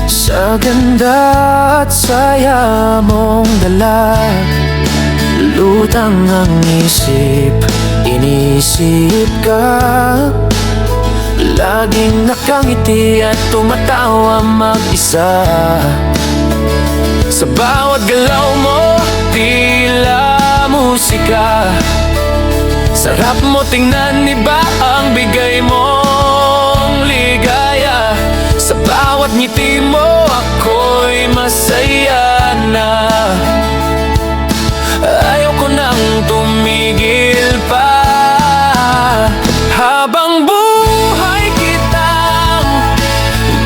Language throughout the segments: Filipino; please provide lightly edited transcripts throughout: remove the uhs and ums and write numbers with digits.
Sa ganda at saya mong dala, lutang ang isip, inisip ka. Laging nakangiti at tumatawa mag-isa. Sa bawat galaw mo, tila musika. Sarap mo tingnan, iba ang bigay mong ligaya. Sa bawat ngiti mo, ako'y masaya na. Ayoko nang tumigil pa. Habang buhay kitang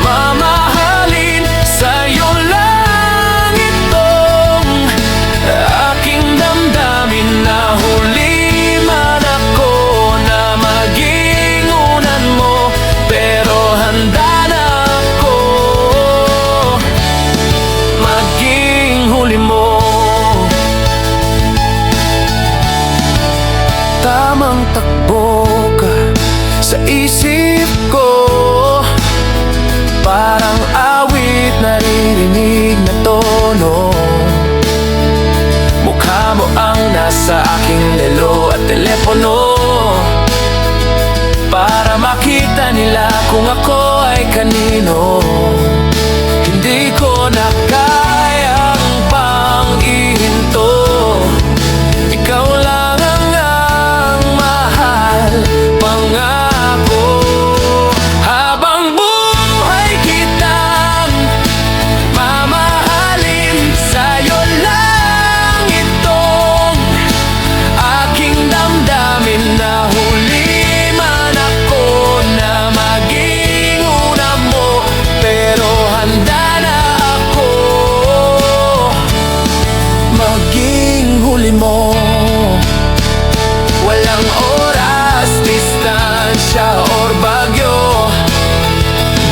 mamahalin, sa'yo lang itong aking damdamin. Na huli man ako na maging unan mo, pero handa na ako maging huli mo. Tamang takbo ka sa isip ko, parang awit naririnig na tono. Mukha mo ang nasa aking lelo at telepono, para makita nila kung ako ay kanino. Hindi ko na kayang pang ihinto, ikaw lang ang mahal, pangako. Habang buhay kitang mamahalin, sa'yo lang itong aking damdamin. Na huli man ako na maging una mo, pero handa na ako maging huli mo. Walang oras, distansya or bagyo,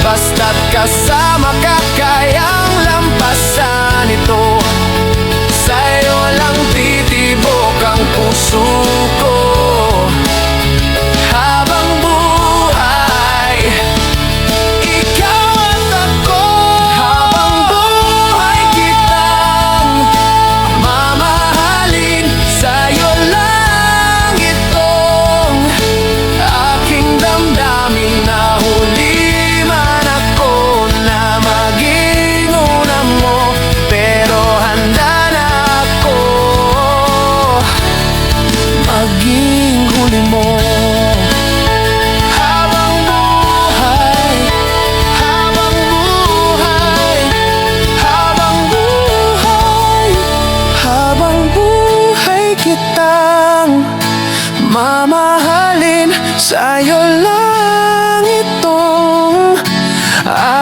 basta't kasama ka, kayang lampasan ito. Sa'yo lang titibok ang puso ko. Habang buhay, ikaw at ako. Habang buhay kitang mamahalin, sa'yo lang itong aking damdamin. Na huli man ako na maging una mo, pero handa na ako maging huli mo. Habang buhay, habang buhay, habang buhay, habang buhay kitang mamahalin, sa'yo lang itong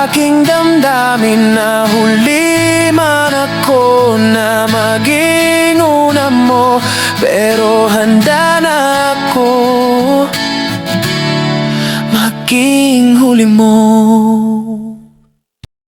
aking damdamin. Na huli man ako na maging una mo, pero handa na ako maging huli mo.